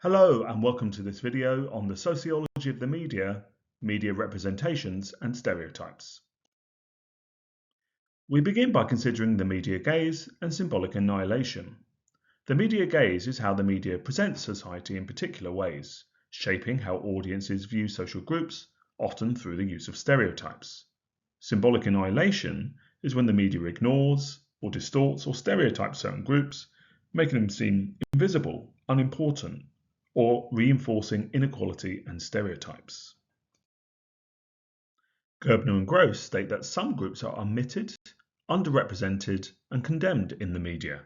Hello and welcome to this video on the sociology of the media representations and stereotypes. We begin by considering the media gaze and symbolic annihilation. The media gaze is how the media presents society in particular ways, shaping how audiences view social groups, often through the use of stereotypes. Symbolic annihilation is when the media ignores or distorts or stereotypes certain groups, making them seem invisible, unimportant, or reinforcing inequality and stereotypes. Gerbner and Gross state that some groups are omitted, underrepresented, and condemned in the media.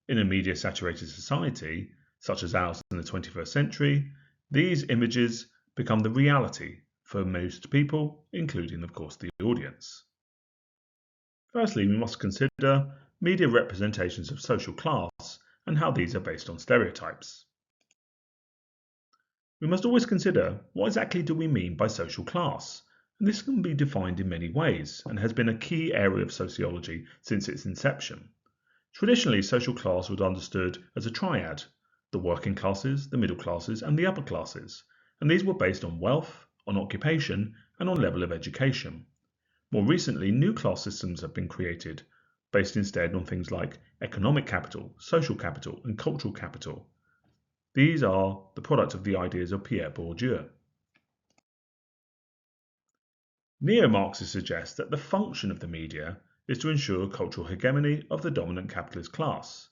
In a media-saturated society, such as ours in the 21st century, these images become the reality for most people, including, of course, the audience. Firstly, we must consider media representations of social class and how these are based on stereotypes. We must always consider what exactly do we mean by social class, and this can be defined in many ways and has been a key area of sociology since its inception. Traditionally, social class was understood as a triad: the working classes, the middle classes, and the upper classes, and these were based on wealth, on occupation, and on level of education. More recently, new class systems have been created, based instead on things like economic capital, social capital, and cultural capital. These are the product of the ideas of Pierre Bourdieu. Neo-Marxists suggest that the function of the media is to ensure cultural hegemony of the dominant capitalist class.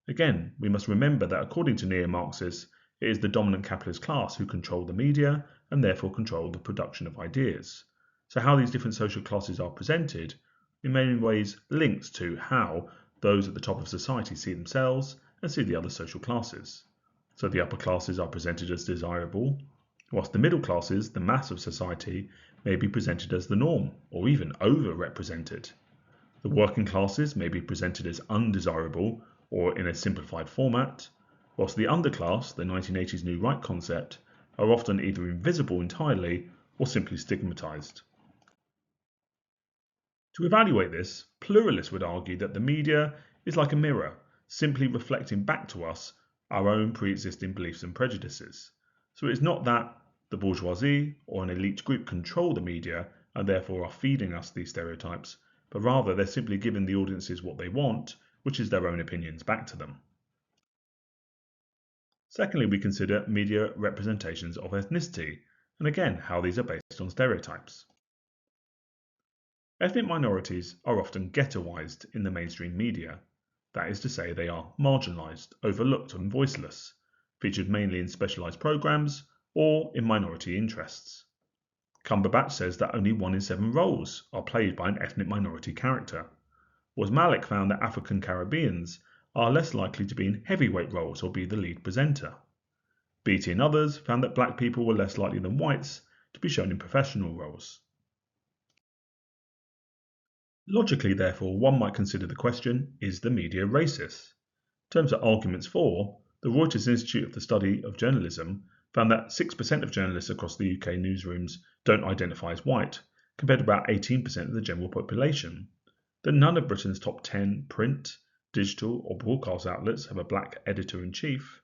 Again, we must remember that according to neo-Marxists, it is the dominant capitalist class who control the media and therefore control the production of ideas. So how these different social classes are presented in many ways links to how those at the top of society see themselves and see the other social classes. So the upper classes are presented as desirable, whilst the middle classes, the mass of society, may be presented as the norm or even overrepresented. The working classes may be presented as undesirable or in a simplified format, whilst the underclass, the 1980s New Right concept, are often either invisible entirely or simply stigmatized. To evaluate this, pluralists would argue that the media is like a mirror, simply reflecting back to us our own pre-existing beliefs and prejudices. So it's not that the bourgeoisie or an elite group control the media and therefore are feeding us these stereotypes, but rather they're simply giving the audiences what they want, which is their own opinions back to them. Secondly, we consider media representations of ethnicity, and again, how these are based on stereotypes. Ethnic minorities are often ghettoized in the mainstream media. That is to say, they are marginalized, overlooked, and voiceless, featured mainly in specialized programs or in minority interests. Cumberbatch says that only 1 in 7 roles are played by an ethnic minority character, whereas Malick found that African Caribbeans are less likely to be in heavyweight roles or be the lead presenter. Beattie and others found that black people were less likely than whites to be shown in professional roles. Logically, therefore, one might consider the question, is the media racist? In terms of arguments for, the Reuters Institute of the Study of Journalism found that 6% of journalists across the UK newsrooms don't identify as white, compared to about 18% of the general population, that none of Britain's top 10 print, digital or broadcast outlets have a black editor-in-chief,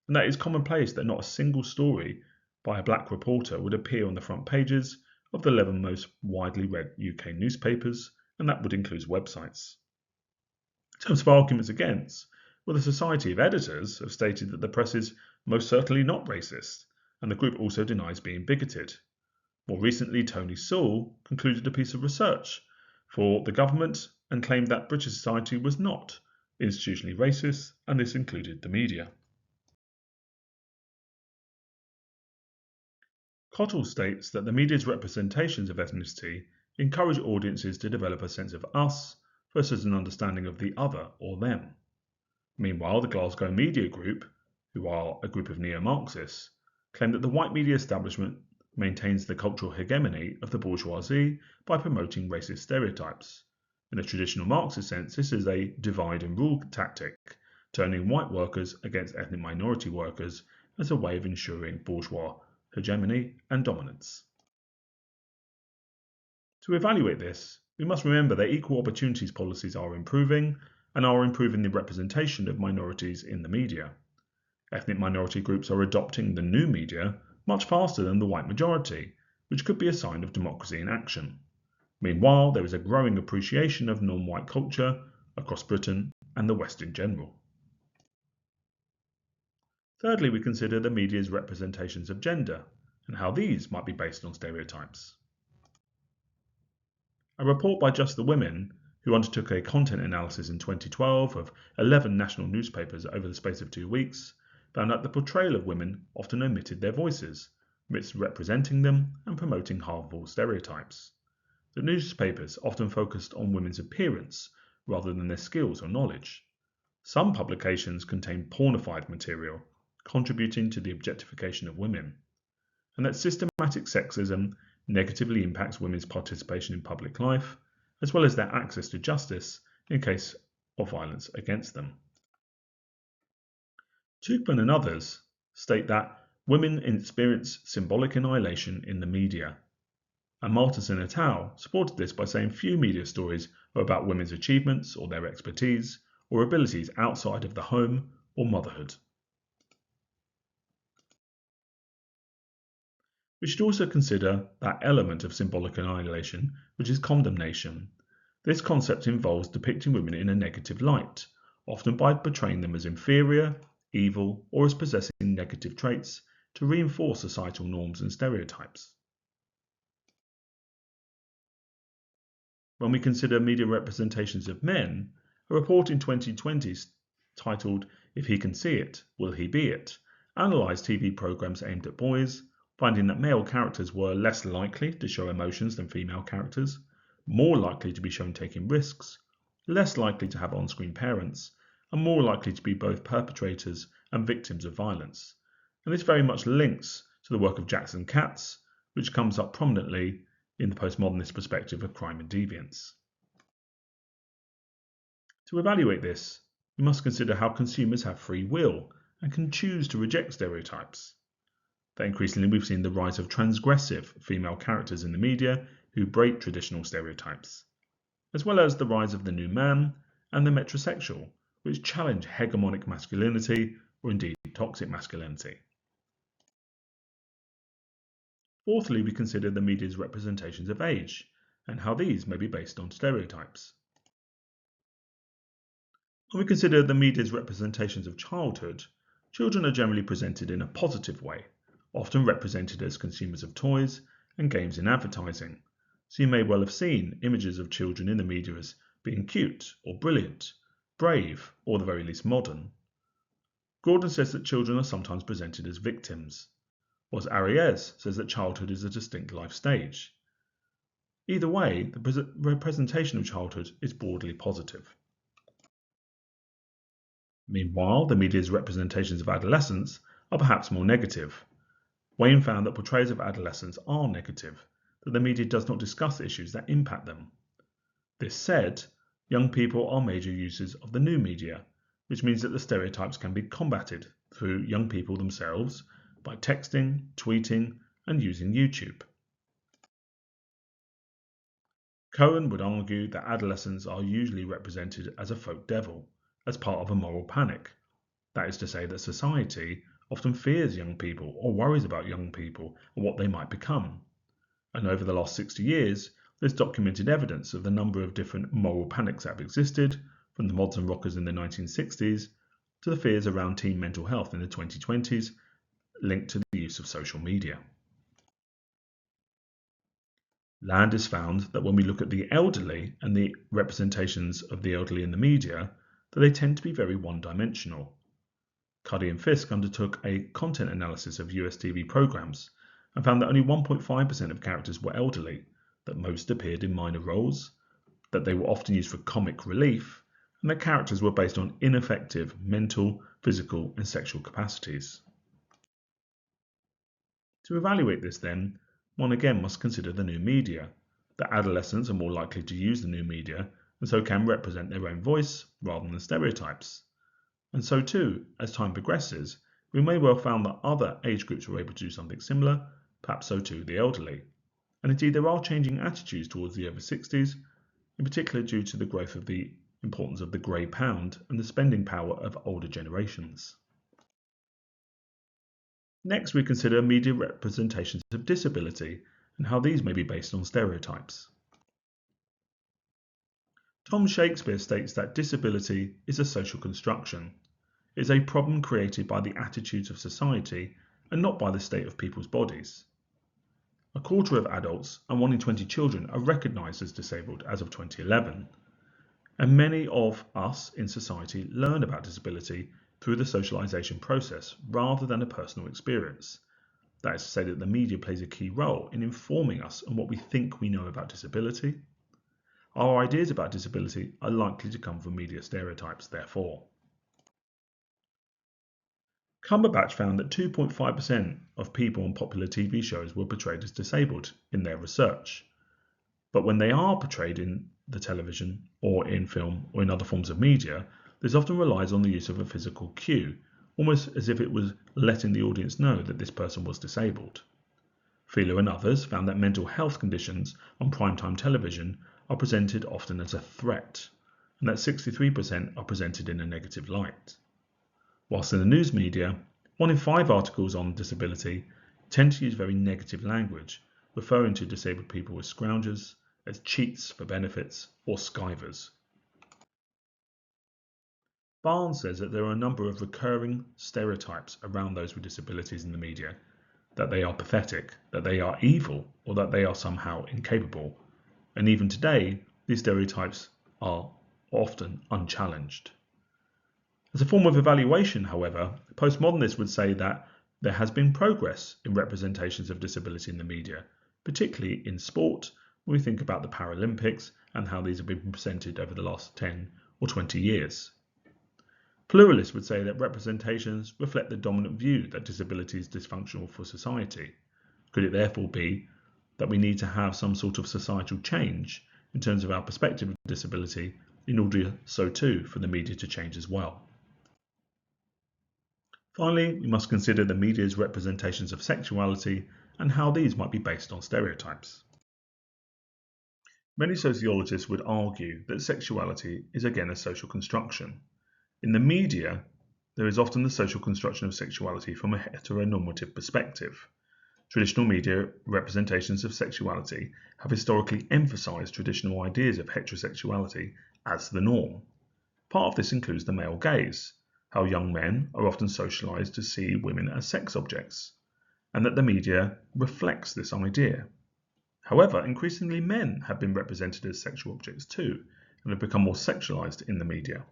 and that it's commonplace that not a single story by a black reporter would appear on the front pages of the 11 most widely read UK newspapers, and that would include websites. In terms of arguments against, well, the Society of Editors have stated that the press is most certainly not racist, and the group also denies being bigoted. More recently, Tony Sewell concluded a piece of research for the government and claimed that British society was not institutionally racist, and this included the media. Cottle states that the media's representations of ethnicity encourage audiences to develop a sense of us versus an understanding of the other or them. Meanwhile, the Glasgow Media Group, who are a group of neo-Marxists, claim that the white media establishment maintains the cultural hegemony of the bourgeoisie by promoting racist stereotypes. In a traditional Marxist sense, this is a divide and rule tactic, turning white workers against ethnic minority workers as a way of ensuring bourgeois hegemony and dominance. To evaluate this, we must remember that equal opportunities policies are improving and are improving the representation of minorities in the media. Ethnic minority groups are adopting the new media much faster than the white majority, which could be a sign of democracy in action. Meanwhile, there is a growing appreciation of non-white culture across Britain and the West in general. Thirdly, we consider the media's representations of gender and how these might be based on stereotypes. A report by Just the Women, who undertook a content analysis in 2012 of 11 national newspapers over the space of 2 weeks, found that the portrayal of women often omitted their voices, misrepresenting them and promoting harmful stereotypes. The newspapers often focused on women's appearance rather than their skills or knowledge. Some publications contained pornified material, contributing to the objectification of women, and that systematic sexism negatively impacts women's participation in public life, as well as their access to justice in case of violence against them. Tugman and others state that women experience symbolic annihilation in the media, and Martinson et al. Supported this by saying few media stories are about women's achievements or their expertise or abilities outside of the home or motherhood. We should also consider that element of symbolic annihilation, which is condemnation. This concept involves depicting women in a negative light, often by portraying them as inferior, evil, or as possessing negative traits to reinforce societal norms and stereotypes. When we consider media representations of men, a report in 2020 titled "If He Can See It, Will He Be It?" analysed TV programmes aimed at boys, finding that male characters were less likely to show emotions than female characters, more likely to be shown taking risks, less likely to have on-screen parents, and more likely to be both perpetrators and victims of violence. And this very much links to the work of Jackson Katz, which comes up prominently in the postmodernist perspective of crime and deviance. To evaluate this, we must consider how consumers have free will and can choose to reject stereotypes. That increasingly we've seen the rise of transgressive female characters in the media who break traditional stereotypes, as well as the rise of the new man and the metrosexual, which challenge hegemonic masculinity or indeed toxic masculinity. Fourthly, we consider the media's representations of age and how these may be based on stereotypes. When we consider the media's representations of childhood, children are generally presented in a positive way, often represented as consumers of toys and games in advertising. So you may well have seen images of children in the media as being cute or brilliant, brave, or at the very least modern. Gordon says that children are sometimes presented as victims, whilst Ariès says that childhood is a distinct life stage. Either way, the representation of childhood is broadly positive. Meanwhile, the media's representations of adolescence are perhaps more negative. Wayne found that portrayals of adolescents are negative, that the media does not discuss issues that impact them. This said, young people are major users of the new media, which means that the stereotypes can be combated through young people themselves by texting, tweeting, and using YouTube. Cohen would argue that adolescents are usually represented as a folk devil, as part of a moral panic. That is to say that society often fears young people or worries about young people and what they might become. And over the last 60 years, there's documented evidence of the number of different moral panics that have existed, from the mods and rockers in the 1960s to the fears around teen mental health in the 2020s, linked to the use of social media. Landis found that when we look at the elderly and the representations of the elderly in the media, that they tend to be very one-dimensional. Cuddy and Fisk undertook a content analysis of US TV programs and found that only 1.5% of characters were elderly, that most appeared in minor roles, that they were often used for comic relief, and that characters were based on ineffective mental, physical, and sexual capacities. To evaluate this then, one again must consider the new media, that adolescents are more likely to use the new media and so can represent their own voice rather than stereotypes. And so too, as time progresses, we may well find that other age groups were able to do something similar, perhaps so too the elderly. And indeed there are changing attitudes towards the over 60s, in particular due to the growth of the importance of the grey pound and the spending power of older generations. Next, we consider media representations of disability and how these may be based on stereotypes. Tom Shakespeare states that disability is a social construction. It is a problem created by the attitudes of society and not by the state of people's bodies. A quarter of adults and 1 in 20 children are recognised as disabled as of 2011, and many of us in society learn about disability through the socialisation process rather than a personal experience. That is to say that the media plays a key role in informing us on what we think we know about disability. Our ideas about disability are likely to come from media stereotypes, therefore. Cumberbatch found that 2.5% of people on popular TV shows were portrayed as disabled in their research. But when they are portrayed in the television or in film or in other forms of media, this often relies on the use of a physical cue, almost as if it was letting the audience know that this person was disabled. Pheeler and others found that mental health conditions on primetime television are presented often as a threat, and that 63% are presented in a negative light. Whilst in the news media, 1 in 5 articles on disability tend to use very negative language, referring to disabled people as scroungers, as cheats for benefits, or skivers. Barnes says that there are a number of recurring stereotypes around those with disabilities in the media, that they are pathetic, that they are evil, or that they are somehow incapable. And even today, these stereotypes are often unchallenged. As a form of evaluation, however, postmodernists would say that there has been progress in representations of disability in the media, particularly in sport, when we think about the Paralympics and how these have been presented over the last 10 or 20 years. Pluralists would say that representations reflect the dominant view that disability is dysfunctional for society. Could it therefore be that we need to have some sort of societal change in terms of our perspective of disability in order so too for the media to change as well? Finally, we must consider the media's representations of sexuality and how these might be based on stereotypes. Many sociologists would argue that sexuality is again a social construction. In the media, there is often the social construction of sexuality from a heteronormative perspective. Traditional media representations of sexuality have historically emphasized traditional ideas of heterosexuality as the norm. Part of this includes the male gaze, how young men are often socialized to see women as sex objects, and that the media reflects this idea. However, increasingly men have been represented as sexual objects too, and have become more sexualized in the media.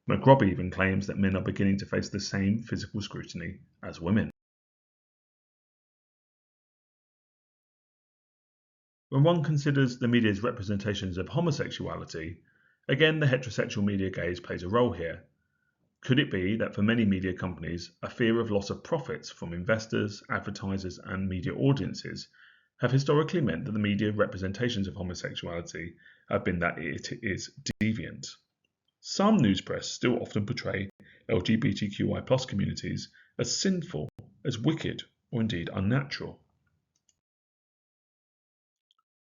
McRobbie even claims that men are beginning to face the same physical scrutiny as women. When one considers the media's representations of homosexuality, again the heterosexual media gaze plays a role here. Could it be that for many media companies, a fear of loss of profits from investors, advertisers, and media audiences have historically meant that the media representations of homosexuality have been that it is deviant? Some news press still often portray LGBTQI+ communities as sinful, as wicked, or indeed unnatural.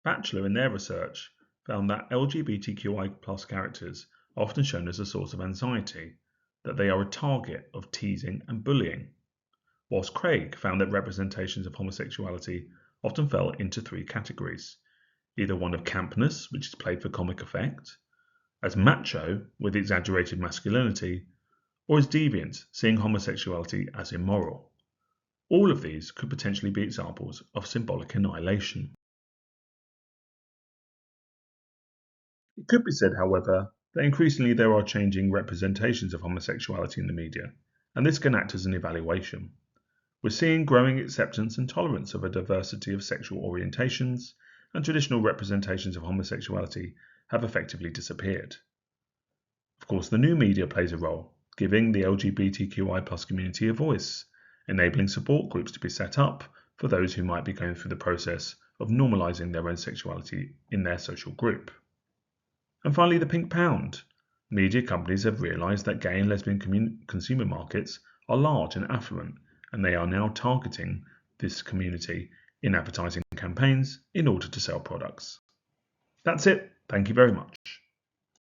Batchelor in their research found that LGBTQI+ characters are often shown as a source of anxiety, that they are a target of teasing and bullying, whilst Craig found that representations of homosexuality often fell into 3 categories, either one of campness, which is played for comic effect, as macho with exaggerated masculinity, or as deviant, seeing homosexuality as immoral. All of these could potentially be examples of symbolic annihilation. It could be said, however, that increasingly there are changing representations of homosexuality in the media, and this can act as an evaluation. We're seeing growing acceptance and tolerance of a diversity of sexual orientations, and traditional representations of homosexuality have effectively disappeared. Of course, the new media plays a role, giving the LGBTQI+ community a voice, enabling support groups to be set up for those who might be going through the process of normalizing their own sexuality in their social group. And finally, the pink pound. Media companies have realized that gay and lesbian consumer markets are large and affluent, and they are now targeting this community in advertising campaigns in order to sell products. That's it. Thank you very much.